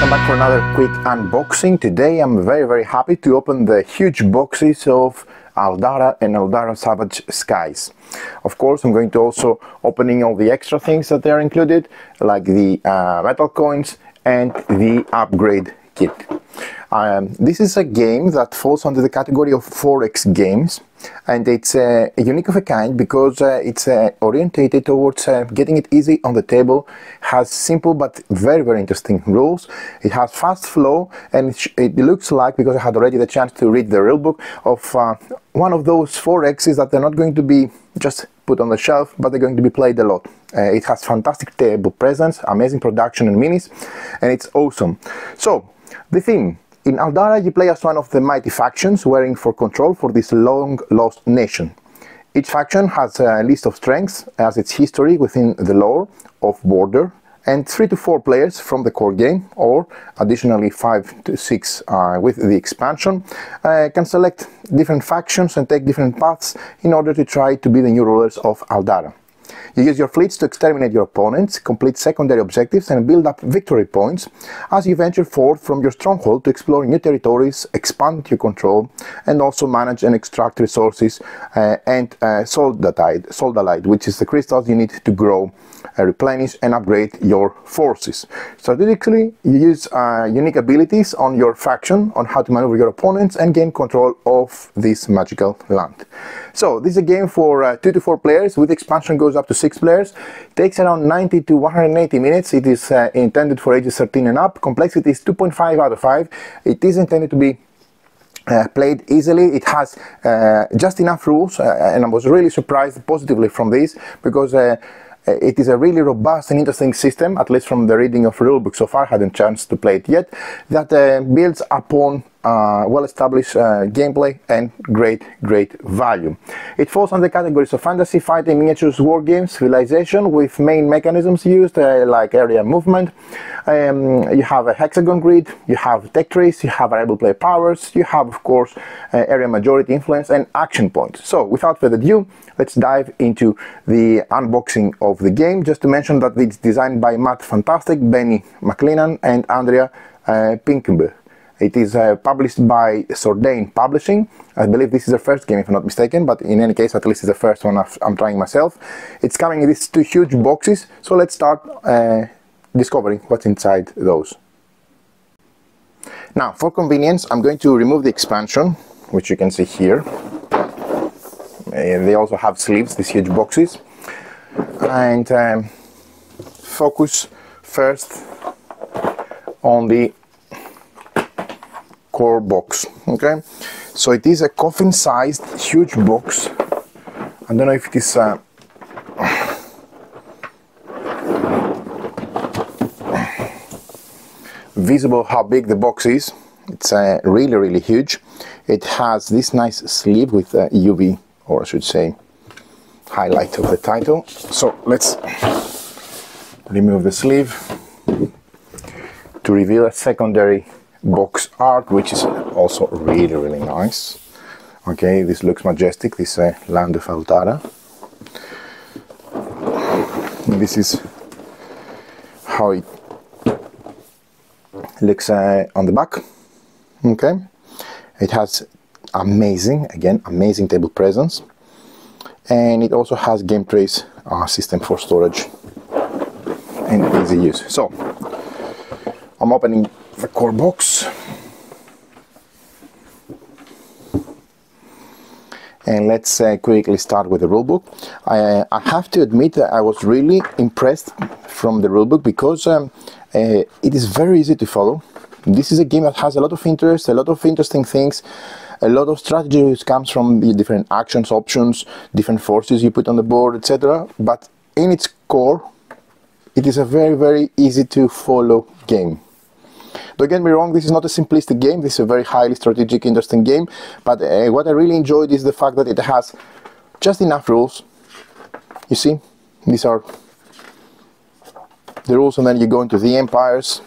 welcome back for another quick unboxing. Today I'm very happy to open the huge boxes of Aldarra and Aldarra Savage Skies. Of course, I'm going to also opening all the extra things that are included, like the metal coins and the upgrade kit. This is a game that falls under the category of 4X games, and it's unique of a kind because it's orientated towards getting it easy on the table, has simple but very interesting rules. It has fast flow, and it looks like, because I had already the chance to read the rulebook, of one of those 4Xs that they're not going to be just put on the shelf, but they're going to be played a lot. It has fantastic table presence, amazing production and minis, and it's awesome. So, the theme. In Aldarra, you play as one of the mighty factions warring for control for this long-lost nation. Each faction has a list of strengths as its history within the lore of Border, and 3 to 4 players from the core game, or additionally 5 to 6 with the expansion, can select different factions and take different paths in order to try to be the new rulers of Aldarra. You use your fleets to exterminate your opponents, complete secondary objectives, and build up victory points as you venture forth from your stronghold to explore new territories, expand your control, and also manage and extract resources and soldalite, which is the crystals you need to grow, replenish, and upgrade your forces. Strategically, you use unique abilities on your faction on how to maneuver your opponents and gain control of this magical land. So, this is a game for 2 to 4 players, with expansion goes up to 6 players. Takes around 90 to 180 minutes. It is intended for ages 13 and up. Complexity is 2.5 out of 5. It is intended to be played easily. It has just enough rules, and I was really surprised positively from this, because it is a really robust and interesting system, at least from the reading of rulebook so far. I hadn't chance to play it yet, that builds upon well-established gameplay and great value. It falls under categories of fantasy, fighting, miniatures, war games, civilization, with main mechanisms used like area movement. You have a hexagon grid, you have tech trees, you have variable player powers, you have of course area majority influence and action points. So without further ado, let's dive into the unboxing of the game. Just to mention that it's designed by Matt Fantastic, Benny McLennan and Andrea Pinkenberg. It is published by Sordain Publishing. I believe this is the first game, if I'm not mistaken, but in any case, at least it's the first one I'm trying myself. It's coming in these 2 huge boxes, so let's start discovering what's inside those. Now, for convenience, I'm going to remove the expansion, which you can see here. They also have sleeves, these huge boxes, and focus first on the core box. Okay, so it is a coffin-sized huge box. I don't know if it is visible how big the box is. It's really huge. It has this nice sleeve with UV, or I should say highlight of the title. So let's remove the sleeve to reveal a secondary box art, which is also really nice. Okay, this looks majestic, this land of Aldarra. This is how it looks on the back. Okay, it has amazing table presence, and it also has game trace system for storage and easy use. So I'm opening the core box, and let's quickly start with the rulebook. I have to admit that I was really impressed from the rulebook, because it is very easy to follow. This is a game that has a lot of interest, a lot of interesting things, a lot of strategy which comes from the different actions, options, different forces you put on the board, etc. But in its core, it is a very easy to follow game. Don't get me wrong, this is not a simplistic game, this is a very highly strategic, interesting game, but what I really enjoyed is the fact that it has just enough rules. You see, these are the rules, and then you go into the empires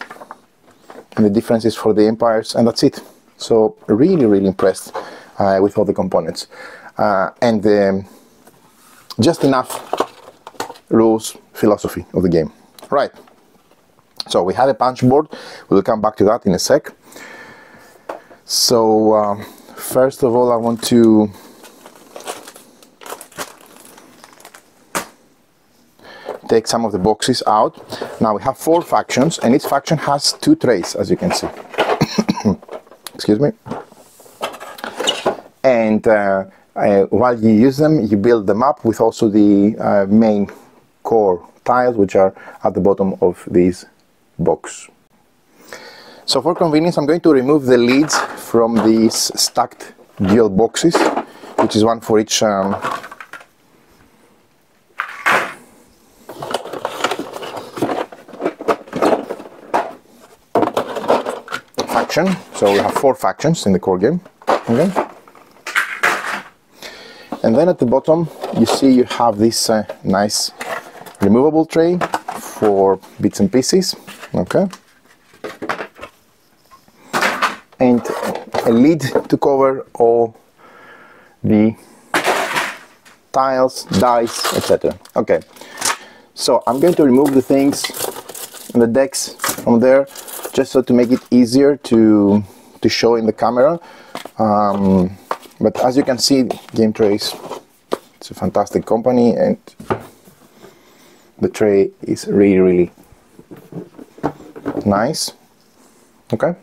and the differences for the empires, and that's it. So really impressed with all the components, and just enough rules, philosophy of the game. Right, So we have a punch board. We'll come back to that in a sec. So first of all, I want to take some of the boxes out. Now we have 4 factions, and each faction has 2 trays, as you can see. Excuse me. And while you use them, you build them up with also the main core tiles, which are at the bottom of this box. So for convenience, I'm going to remove the lids from these stacked dual boxes, which is one for each faction. So we have 4 factions in the core game. Okay. And then at the bottom, you see you have this nice removable tray for bits and pieces. Okay. And a lid to cover all the tiles, dice, etc. Okay, so I'm going to remove the things and the decks from there, just so to make it easier to show in the camera. But as you can see, Game Trays, it's a fantastic company, and the tray is really nice. Okay.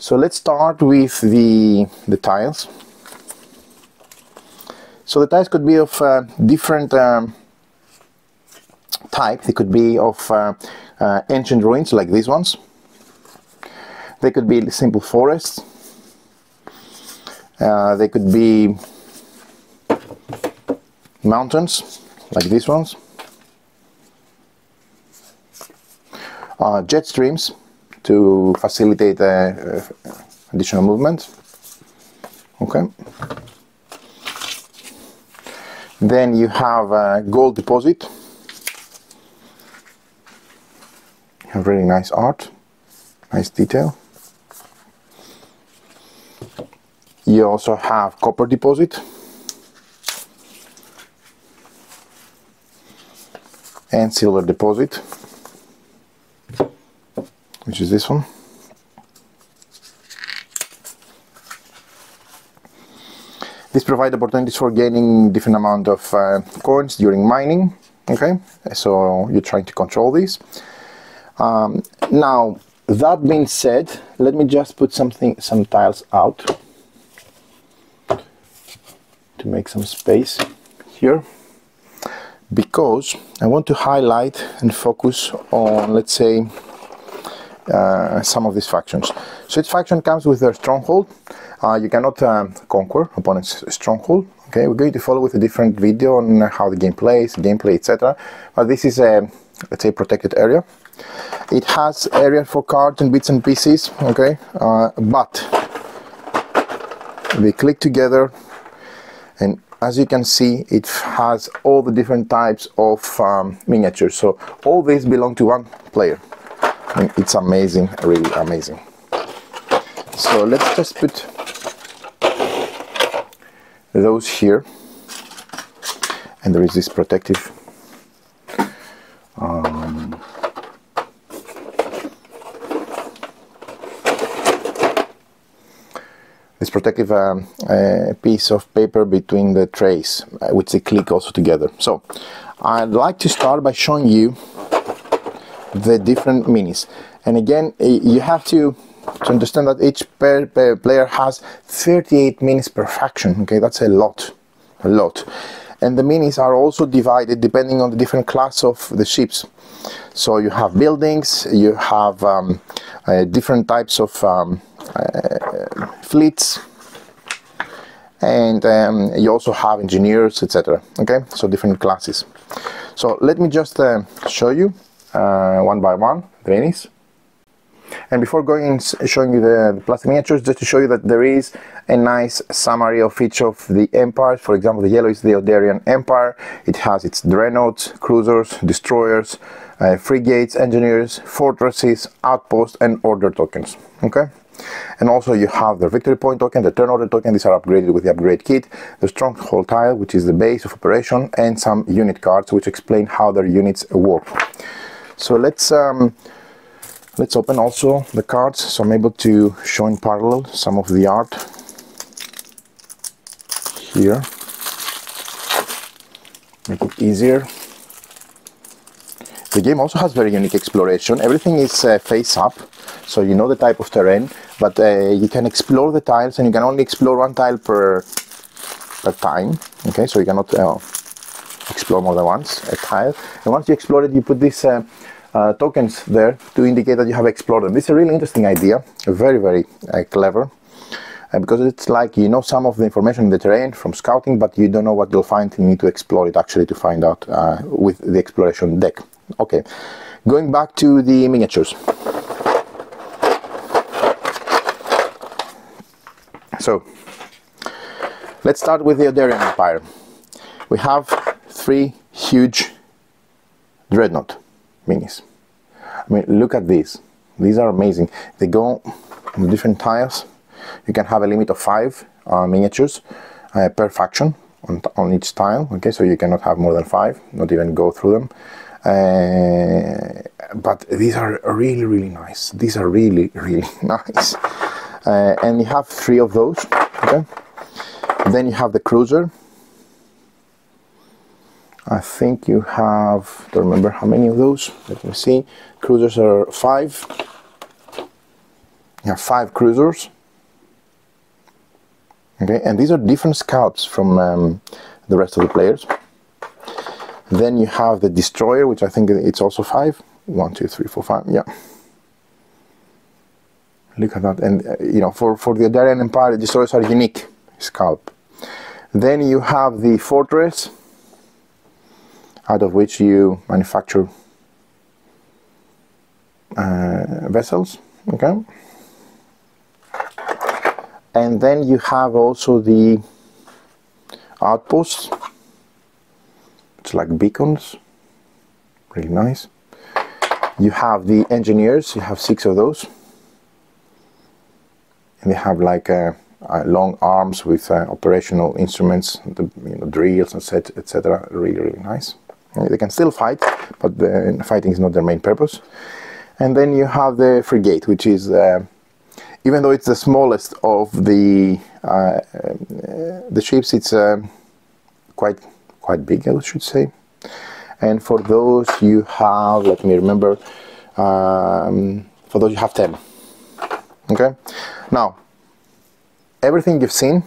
So let's start with the tiles. So the tiles could be of different type. They could be of ancient ruins, like these ones. They could be simple forests. They could be mountains, like these ones. Jet streams, to facilitate additional movement. Okay. Then you have a gold deposit. You have really nice art, nice detail. You also have copper deposit and silver deposit, which is this one. This provides opportunities for gaining different amount of coins during mining. Okay, so you're trying to control this. Now, that being said, let me just put some tiles out to make some space here, because I want to highlight and focus on, let's say, some of these factions. So each faction comes with their stronghold. You cannot conquer opponent's stronghold. Okay, we're going to follow with a different video on how the game plays, gameplay, etc. But this is a, let's say, protected area. It has area for cards and bits and pieces. Okay, but they click together, and as you can see, it has all the different types of miniatures. So all these belong to one player. And it's amazing, really amazing. So let's just put those here, and there is this protective piece of paper between the trays, which they click also together. So I'd like to start by showing you the different minis, and again, you have to understand that each player has 38 minis per faction. Okay, that's a lot. And the minis are also divided depending on the different class of the ships. So you have buildings, you have different types of fleets, and you also have engineers, etc. Okay, so different classes. So let me just show you one by one the minis. And before going and showing you the plastic miniatures, just to show you that there is a nice summary of each of the empires. For example, the yellow is the Aldarian Empire. It has its dreadnoughts, cruisers, destroyers, frigates, engineers, fortresses, outposts, and order tokens. Okay, and also you have the victory point token, the turn order token. These are upgraded with the upgrade kit. The stronghold tile, which is the base of operation, and some unit cards which explain how their units work. So let's open also the cards, so I'm able to show in parallel some of the art here, make it easier. The game also has very unique exploration. Everything is face up, so you know the type of terrain, but you can explore the tiles, and you can only explore one tile per time. Okay, so you cannot explore more than once a tile. And once you explore it, you put these tokens there to indicate that you have explored them. This is a really interesting idea, very, very clever, because it's like you know some of the information in the terrain from scouting, but you don't know what you'll find. You need to explore it actually to find out with the exploration deck. Okay, going back to the miniatures. So let's start with the Aldarian Empire. We have 3 huge dreadnought minis. I mean, look at these. These are amazing. They go on different tiles. You can have a limit of 5 miniatures per faction on each tile. Okay, so you cannot have more than 5, not even go through them. But these are really, really nice. These are really, really nice. And you have 3 of those. Okay. Then you have the cruiser. I think you have, don't remember how many of those. Let me see. Cruisers are 5. You have 5 cruisers. Okay, and these are different scalps from the rest of the players. Then you have the destroyer, which I think it's also 5. 1, 2, 3, 4, 5. Yeah. Look at that. And you know, for the Aldarian Empire, the destroyers are unique scalp. Then you have the fortress, out of which you manufacture vessels. Okay. And then you have also the outposts. It's like beacons, really nice. You have the engineers, you have 6 of those, and they have like long arms with operational instruments, drills and etc. Really, really nice. They can still fight, but fighting is not their main purpose. And then you have the frigate, which is, even though it's the smallest of the ships, it's quite big, I should say. And for those you have, let me remember, for those you have 10. Okay, now everything you've seen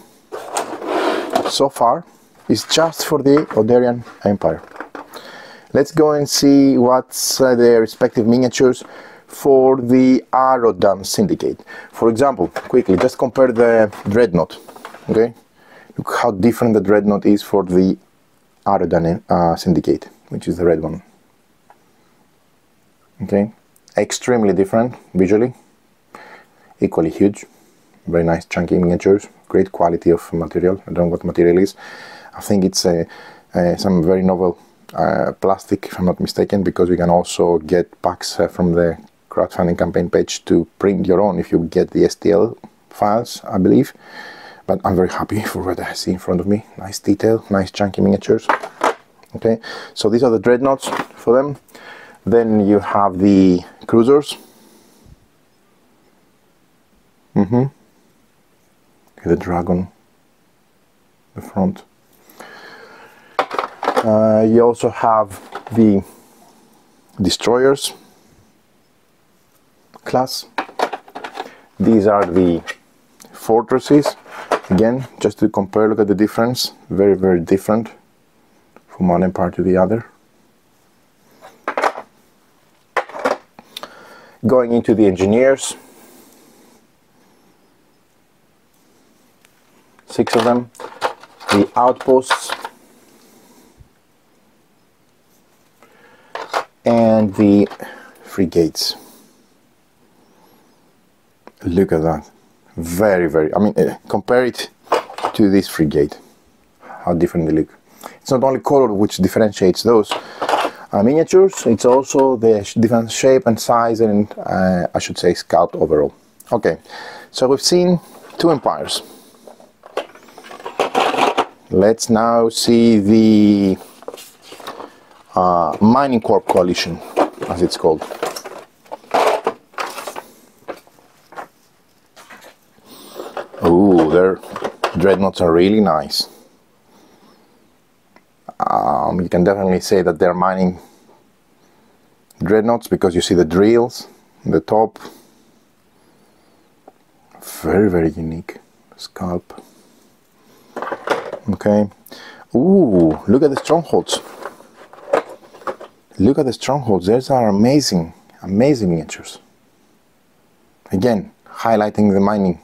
so far is just for the Aldarian Empire. Let's go and see what's the respective miniatures for the Arodan Syndicate. For example, quickly, just compare the Dreadnought. Okay, look how different the Dreadnought is for the Arodan Syndicate, which is the red one. Okay, extremely different visually, equally huge, very nice chunky miniatures, great quality of material. I don't know what material is. I think it's some very novel plastic, if I'm not mistaken, because we can also get packs from the crowdfunding campaign page to print your own if you get the STL files, I believe. But I'm very happy for what I see in front of me. Nice detail, nice chunky miniatures. Okay, so these are the dreadnoughts for them. Then you have the cruisers. The dragon, the front. You also have the destroyers class. These are the fortresses. Again, just to compare, look at the difference. Very, very different from one empire to the other. Going into the engineers. 6 of them. The outposts. And the frigates. Look at that. Very, very, I mean, compare it to this frigate. How different they look. It's not only color which differentiates those miniatures, it's also the different shape and size and I should say sculpt overall. Okay, so we've seen 2 empires. Let's now see the Mining Corp coalition. as it's called. Ooh, their dreadnoughts are really nice. You can definitely say that they're mining dreadnoughts because you see the drills in the top. Very, very unique scalp. Okay. Ooh, look at the strongholds. Look at the strongholds. These are amazing, amazing miniatures. Again, highlighting the mining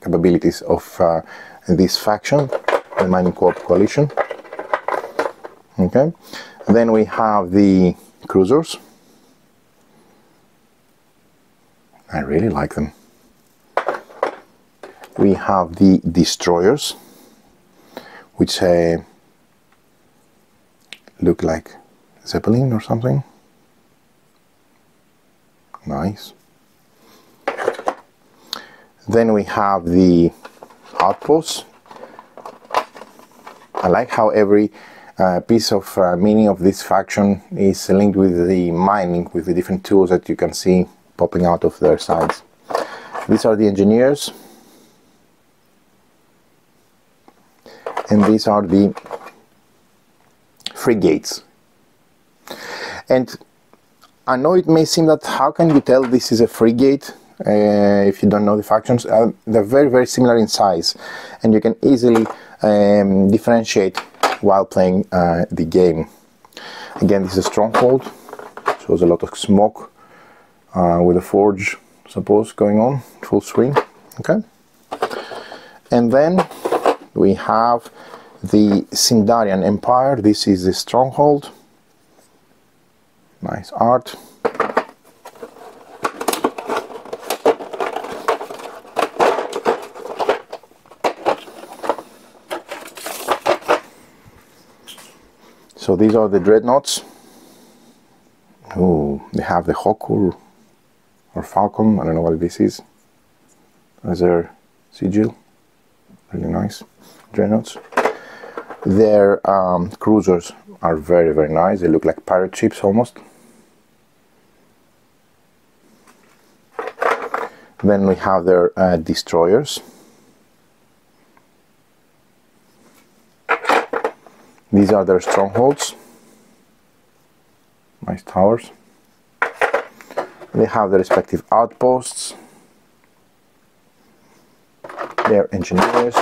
capabilities of this faction, the Mining Corp coalition. Okay. Then we have the cruisers. I really like them. We have the destroyers, which look like Zeppelin or something. Nice. Then we have the outposts. I like how every piece of meaning of this faction is linked with the mining, with the different tools that you can see popping out of their sides. These are the engineers. And these are the frigates. And I know it may seem that how can you tell this is a frigate if you don't know the factions. They're very, very similar in size, and you can easily differentiate while playing the game. Again, this is a stronghold. Shows a lot of smoke with a forge, suppose, going on full swing. Okay. And then we have the Sindarian Empire. This is the stronghold. Nice art. So these are the dreadnoughts. Oh, they have the hawk or falcon. I don't know what this is. As their sigil. Really nice dreadnoughts. Their cruisers are very, very nice. They look like pirate ships almost. Then we have their destroyers. These are their strongholds. Nice towers. They have their respective outposts. Their engineers.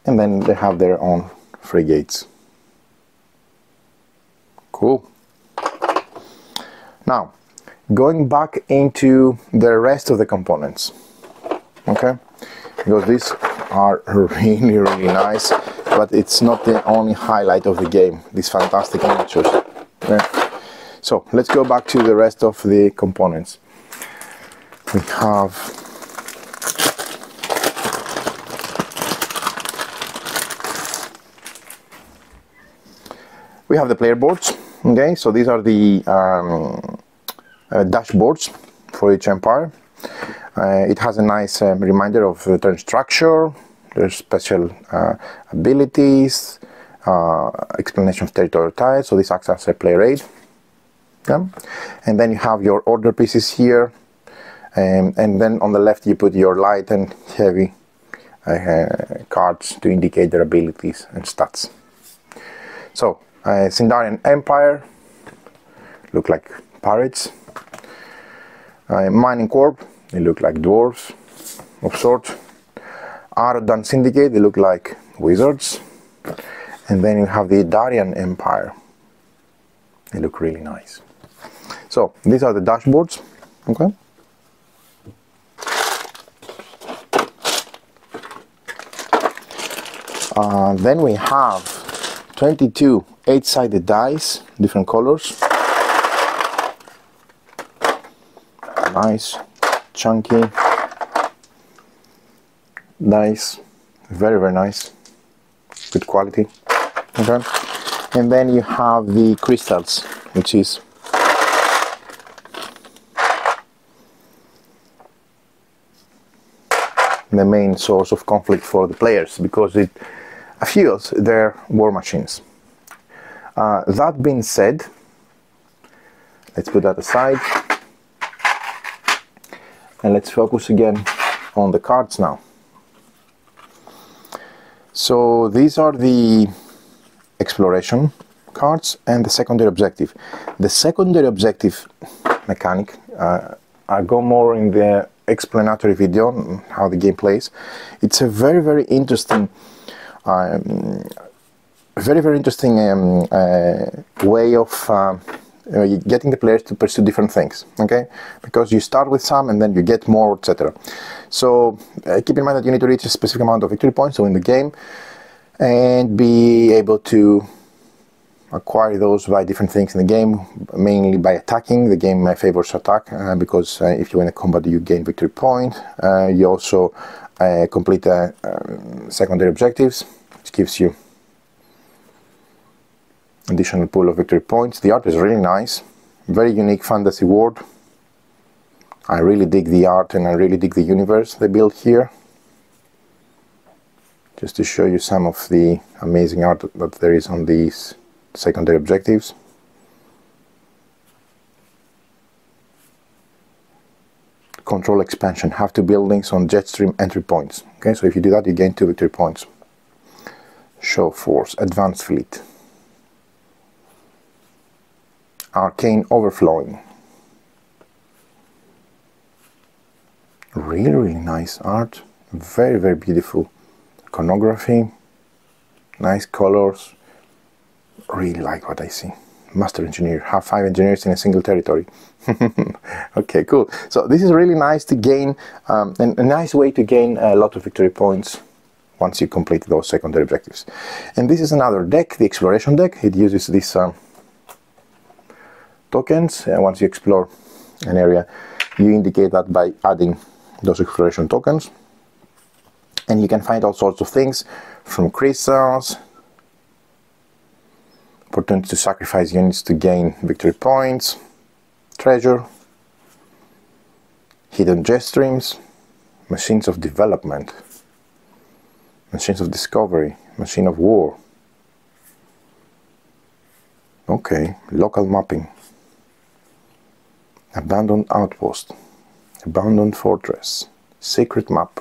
And then they have their own frigates. Cool. Now, going back into the rest of the components. Okay? Because these are really, really nice, but it's not the only highlight of the game, these fantastic miniatures. Yeah. So, let's go back to the rest of the components. We have the player boards. Okay, so these are the dashboards for each empire. It has a nice reminder of the turn structure, their special abilities, explanation of territorial tiles. So this acts as a player aid. Yeah. And then you have your order pieces here, and then on the left you put your light and heavy cards to indicate their abilities and stats. So Sindarian Empire, look like pirates. Mining Corp, they look like dwarves of sorts. Aradan Syndicate, they look like wizards. And then you have the Darian Empire. They look really nice. So these are the dashboards. Okay. Then we have 22 8-sided dice, different colors. Nice, chunky dice, very, very nice, good quality. Okay. And then you have the crystals, which is the main source of conflict for the players, because it fuels their war machines. That being said, let's put that aside and let's focus again on the cards now. So these are the exploration cards and the secondary objective. The secondary objective mechanic, I go more in the explanatory video on how the game plays. It's a very, very interesting way of getting the players to pursue different things, okay? Because you start with some and then you get more, etc. So keep in mind that you need to reach a specific amount of victory points to win the game and be able to acquire those by different things in the game, mainly by attacking. The game favors attack because if you win a combat you gain victory point. You also complete secondary objectives, which gives you additional pool of victory points. The art is really nice, very unique fantasy world. I really dig the art and I really dig the universe they built here. Just to show you some of the amazing art that there is on these secondary objectives. Control expansion, have 2 buildings on jet stream entry points. Okay, so if you do that you gain 2 victory points. Show force, advanced fleet. Arcane overflowing. Really, really nice art. Very, very beautiful iconography. Nice colors. Really like what I see. Master engineer. Have 5 engineers in a single territory. Okay, cool. So this is really nice to gain, a nice way to gain a lot of victory points once you complete those secondary objectives. And this is another deck, the exploration deck. It uses these tokens. Once you explore an area, you indicate that by adding those exploration tokens, and you can find all sorts of things, from crystals, opportunity to sacrifice units to gain victory points, treasure, hidden jet streams, machines of development, machines of discovery, machine of war. Okay, local mapping. Abandoned outpost, abandoned fortress, secret map,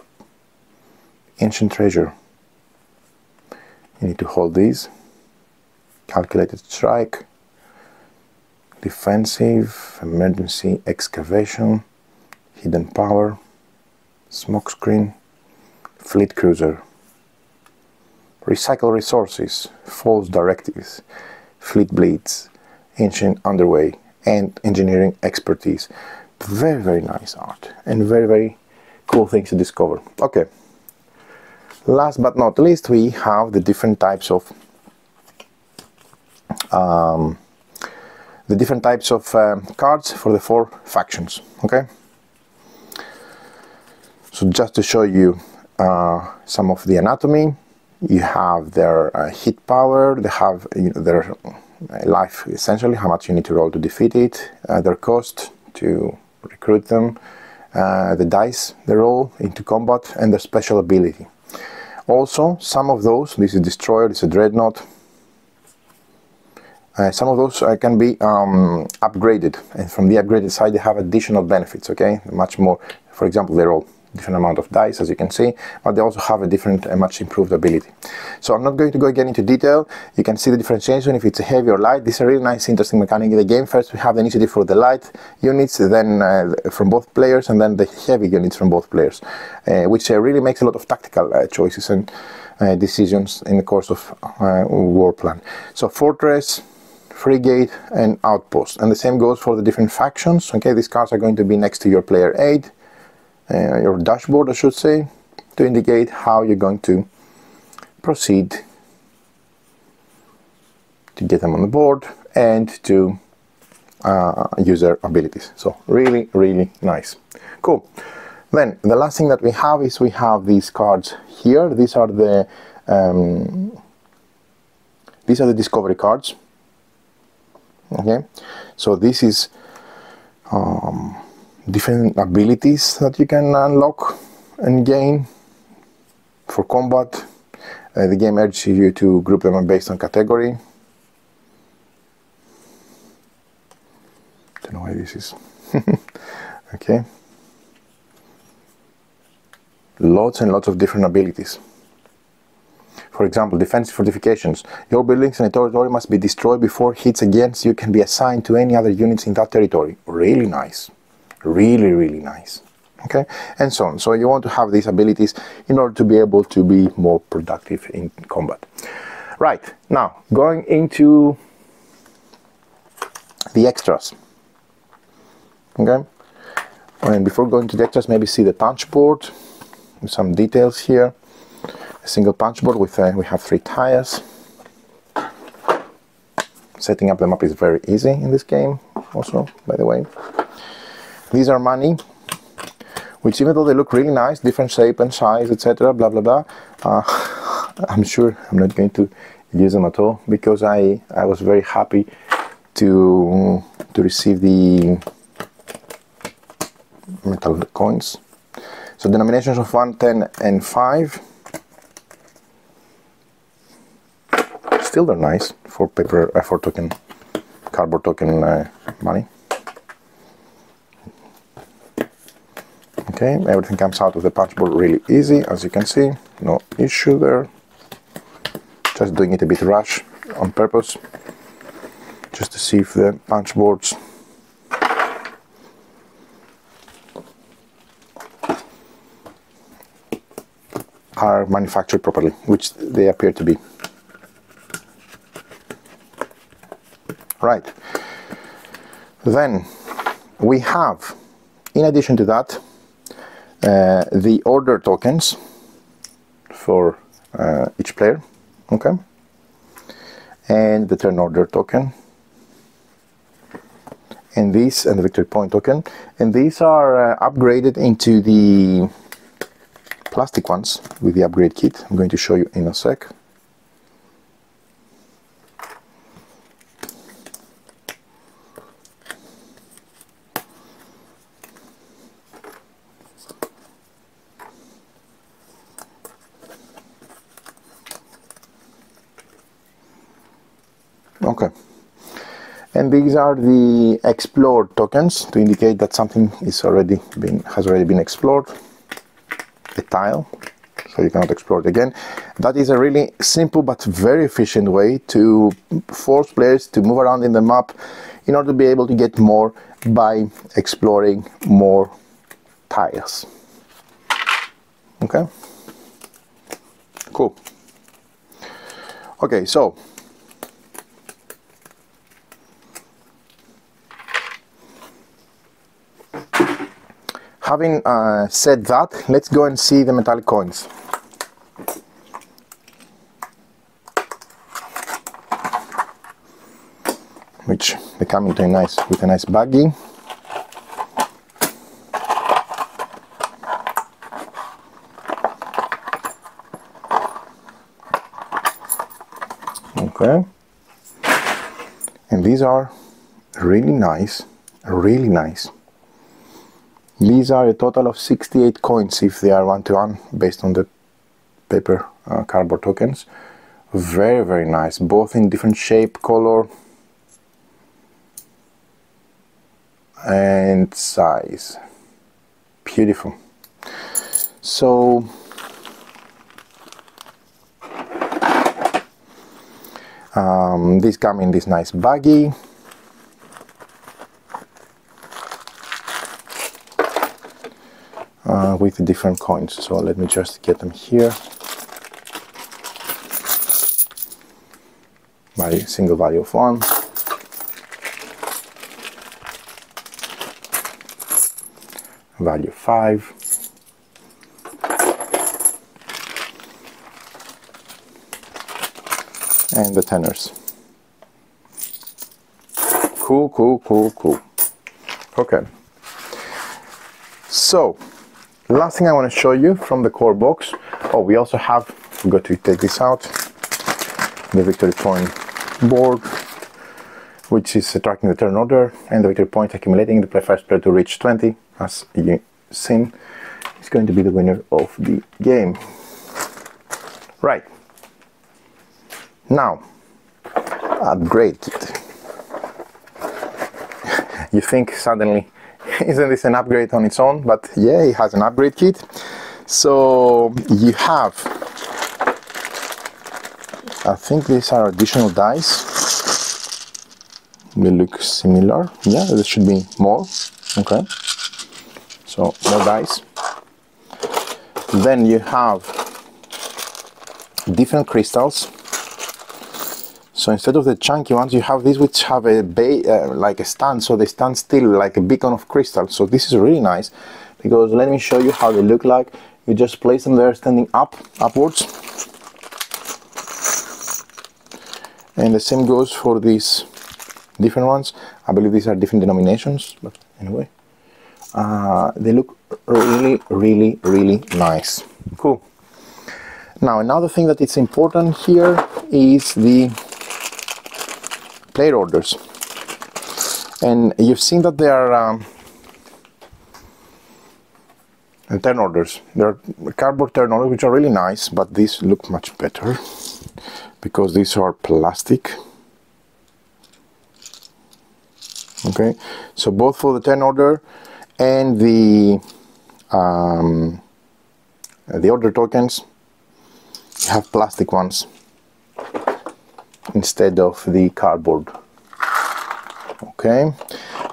ancient treasure. You need to hold these. Calculated strike, defensive, emergency excavation, hidden power, smoke screen, fleet cruiser, recycle resources, false directives, fleet bleeds, ancient underway, and engineering expertise. Very, very nice art and very, very cool things to discover. Okay, last but not least, we have the different types of cards for the 4 factions. Okay, so just to show you some of the anatomy, you have their hit power, they have their life, essentially how much you need to roll to defeat it, their cost to recruit them, the dice they roll into combat, and their special ability. Also, some of those, this is Destroyer, this is a Dreadnought, some of those can be upgraded, and from the upgraded side they have additional benefits, okay, much more. For example, they roll different amount of dice, as you can see, but they also have a different, much improved ability. So I'm not going to go again into detail. You can see the differentiation if it's a heavy or light. This is a really nice, interesting mechanic in the game. First we have the initiative for the light units, then from both players, and then the heavy units from both players, which really makes a lot of tactical choices and decisions in the course of war plan. So fortress, frigate, and outpost, and the same goes for the different factions. Okay, these cards are going to be next to your player aid, your dashboard I should say, to indicate how you're going to proceed to get them on the board and to use their abilities. So really, really nice. Cool. Then the last thing that we have is we have these cards here. These are the discovery cards. Okay, so this is different abilities that you can unlock and gain for combat. The game urges you to group them based on category. Don't know why this is. Okay. Lots and lots of different abilities. For example, defensive fortifications. Your buildings in a territory must be destroyed before hits against you can be assigned to any other units in that territory. Really nice. Really, really nice. Okay, and so on. So you want to have these abilities in order to be able to be more productive in combat. Right, now going into the extras. Okay, and before going to the extras, maybe see the punch board. Some details here. A single punch board with we have 3 tires. Setting up the map is very easy in this game also, by the way. These are money, which even though they look really nice, different shape and size, etc., blah blah blah, I'm sure I'm not going to use them at all, because I was very happy to receive the metal coins. So denominations of 1, 10 and 5. Still they're nice for paper, for token, cardboard token money. Okay, everything comes out of the punch board really easy, as you can see, no issue there. Just doing it a bit rush on purpose, just to see if the punch boards are manufactured properly, which they appear to be. Right, then we have, in addition to that, the order tokens for each player, okay, and the turn order token, and these, and the victory point token, and these are upgraded into the plastic ones with the upgrade kit. I'm going to show you in a sec. Okay, and these are the explored tokens to indicate that something has already been explored. A tile, so you cannot explore it again. That is a really simple but very efficient way to force players to move around in the map in order to be able to get more by exploring more tiles. Okay, cool. Okay, so having said that, let's go and see the metallic coins. Which they come into with a nice baggie. Okay. And these are really nice, really nice. These are a total of 68 coins if they are 1-to-1 based on the paper cardboard tokens. Very, very nice, both in different shape, color and size. Beautiful. So these come in this nice baggie. With the different coins, so let me just get them here. My single value of 1, value 5, and the tenors. Cool, cool, cool, cool. Okay, so last thing I want to show you from the core box. Oh, we also have, forgot to take this out, the victory point board, which is tracking the turn order and the victory point accumulating. The first player to reach 20, as you've seen, is going to be the winner of the game. Right, Now, upgrade kit. You think suddenly, isn't this an upgrade on its own? But yeah, it has an upgrade kit. So you have, I think these are additional dice. They look similar. Yeah, there should be more. Okay. So more dice. Then you have different crystals. So instead of the chunky ones, you have these which have a like a stand, so they stand still like a beacon of crystal. So this is really nice, because let me show you how they look like. You just place them there standing upwards. And the same goes for these different ones. I believe these are different denominations, but anyway. They look really nice. Cool. Now another thing that is important here is the player orders, and you've seen that they are turn orders. There are cardboard turn orders which are really nice, but these look much better because these are plastic. Okay, so both for the turn order and the order tokens, you have plastic ones instead of the cardboard. Okay,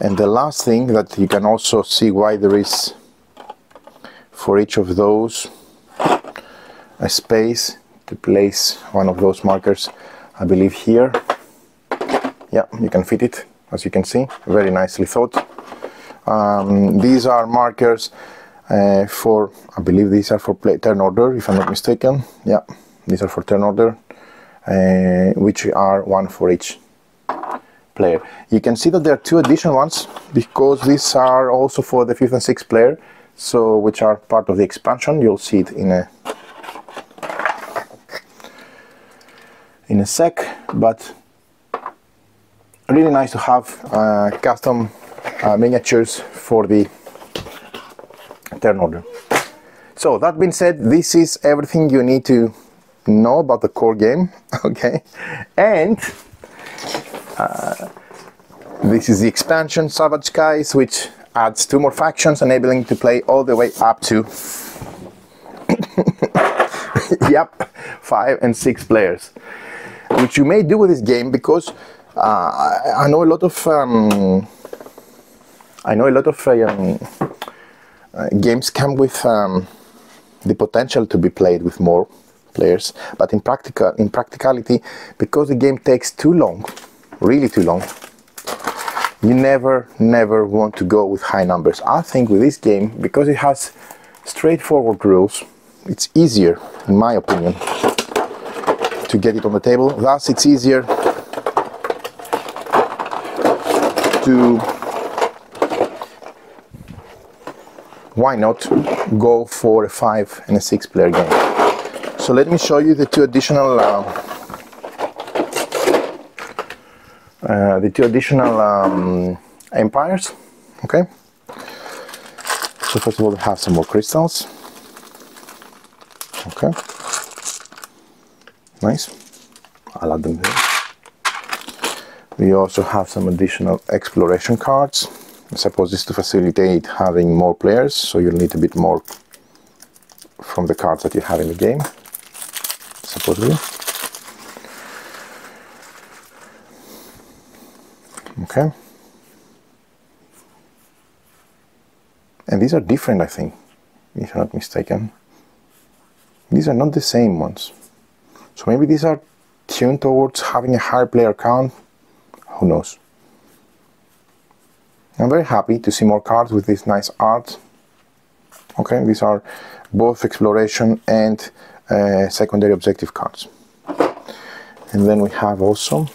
and the last thing that you can also see why there is for each of those a space to place one of those markers, I believe here. Yeah, you can fit it, as you can see, very nicely thought. These are markers for, I believe these are for turn order, if I'm not mistaken. Yeah, these are for turn order, which are one for each player. You can see that there are two additional ones because these are also for the 5th and 6th player, so which are part of the expansion. You'll see it in a sec, but really nice to have custom miniatures for the turn order. So that being said, this is everything you need to know about the core game. Okay, and this is the expansion Savage Skies, which adds 2 more factions, enabling to play all the way up to yep, 5 and 6 players, which you may do with this game, because I know a lot of games come with the potential to be played with more players, but in practicality, because the game takes too long, really too long, you never want to go with high numbers. I think with this game, because it has straightforward rules, it's easier, in my opinion, to get it on the table. Thus it's easier to, why not go for a 5 and a 6 player game. So let me show you the two additional empires. Okay, so first of all, we have some more crystals. Okay, nice, I'll add them there. We also have some additional exploration cards. I suppose this to facilitate having more players, so you'll need a bit more from the cards that you have in the game, supposedly. Okay, and these are different, I think, if I'm not mistaken. These are not the same ones, so maybe these are tuned towards having a higher player count. Who knows? I'm very happy to see more cards with this nice art. Okay, these are both exploration and secondary objective cards. And then we have also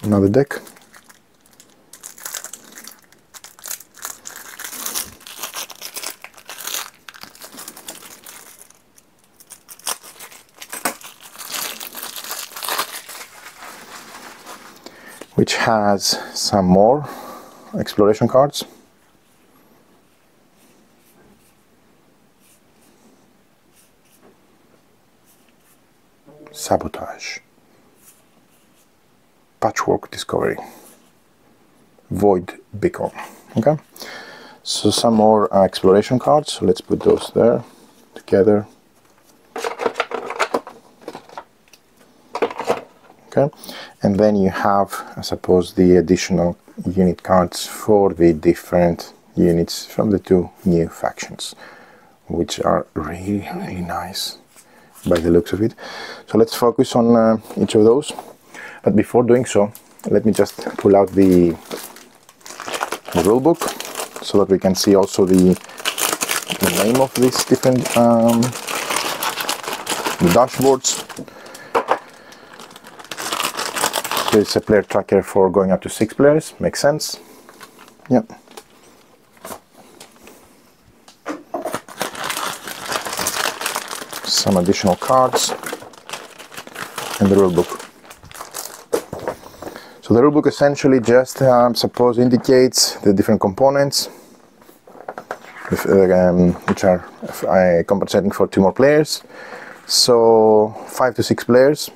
another deck. Which has some more exploration cards. Sabotage. Patchwork Discovery, Void Beacon. Okay, so some more exploration cards, so let's put those there together. Okay, and then you have, I suppose, the additional unit cards for the different units from the two new factions, which are really, really nice by the looks of it. So let's focus on each of those. But before doing so, let me just pull out the rule book so that we can see also the name of these different the dashboards. There's a player tracker for going up to 6 players, makes sense. Yep. Some additional cards and the rulebook. So the rulebook essentially just suppose indicates the different components which are compensating for 2 more players. So 5 to 6 players,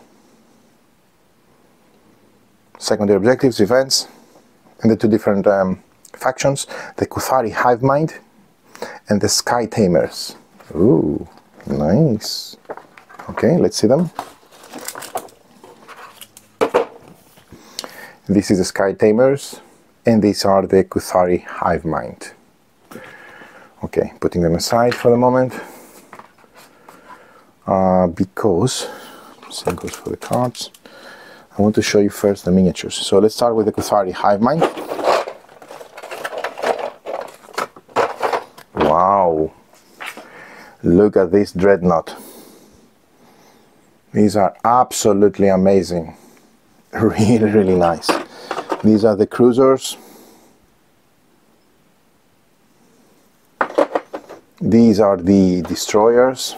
secondary objectives, events, and the 2 different factions, the Kuthari Hive Mind and the Sky Tamers. Ooh, nice. Okay, let's see them. This is the Sky Tamers, and these are the Kuthari Hive Mind. Okay, putting them aside for the moment, because same goes for the cards. I want to show you first the miniatures. So let's start with the Kuthari Hive Mind. Wow! Look at this dreadnought. These are absolutely amazing. Really, really nice. These are the cruisers. These are the destroyers.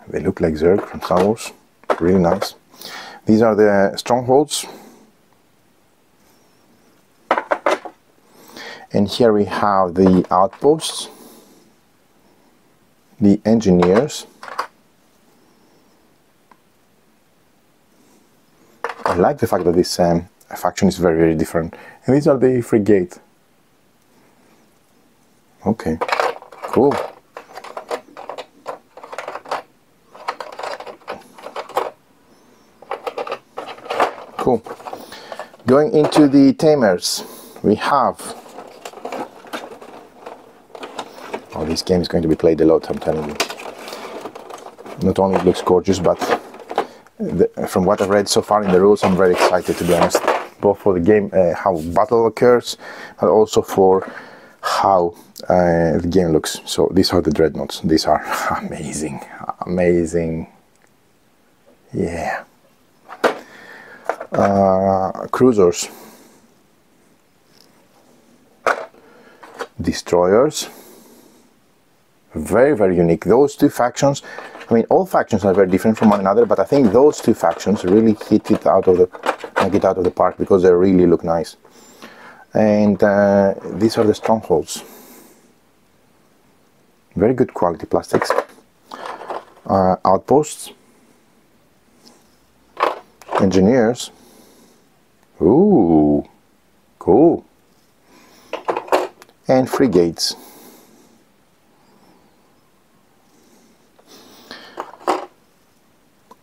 They look like Zerg from Star Wars. Really nice. These are the strongholds. And here we have the outposts, the engineers. I like the fact that this faction is very, very different. And these are the frigate. Okay, cool. Cool. Going into the tamers, we have... Oh, this game is going to be played a lot, I'm telling you. Not only it looks gorgeous, but from what I've read so far in the rules, I'm very excited, to be honest. Both for the game, how battle occurs, but also for how the game looks. So these are the dreadnoughts. These are amazing, amazing. Yeah. Cruisers, destroyers, very, very unique. Those 2 factions, I mean, all factions are very different from one another, but I think those 2 factions really hit it out of the park, because they really look nice. And these are the strongholds. Very good quality plastics. Outposts, engineers. Ooh, cool. And frigates.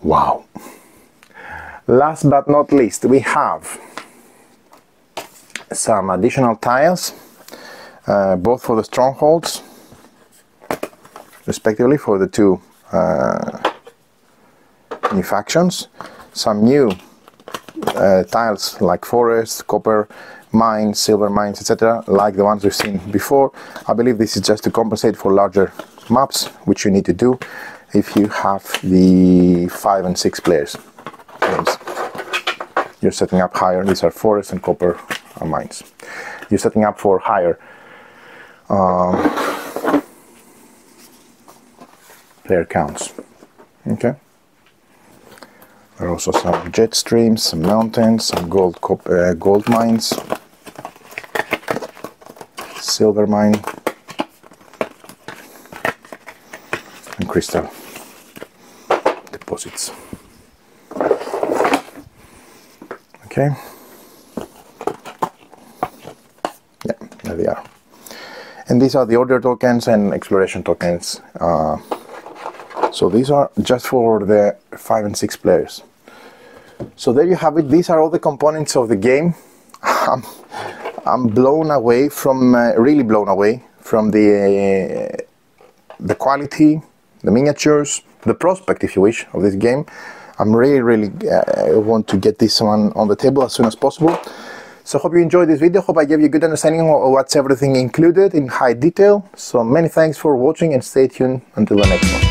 Wow. Last but not least, we have some additional tiles, both for the strongholds, respectively, for the 2 new factions. Some new tiles like forest, copper mines, silver mines, etc., like the ones we've seen before. I believe this is just to compensate for larger maps, which you need to do if you have the 5 and 6 players games. You're setting up higher. These are forest and copper mines. You're setting up for higher player counts. Okay. There are also some jet streams, some mountains, some gold mines, silver mine, and crystal deposits. Okay. Yeah, there they are. And these are the order tokens and exploration tokens. So these are just for the 5 and 6 players. So there you have it. These are all the components of the game. I'm blown away from, really blown away from the quality, the miniatures, the prospect, if you wish, of this game. I'm really want to get this one on the table as soon as possible. So hope you enjoyed this video. Hope I gave you a good understanding of what's everything included in high detail. So many thanks for watching and stay tuned until the next one.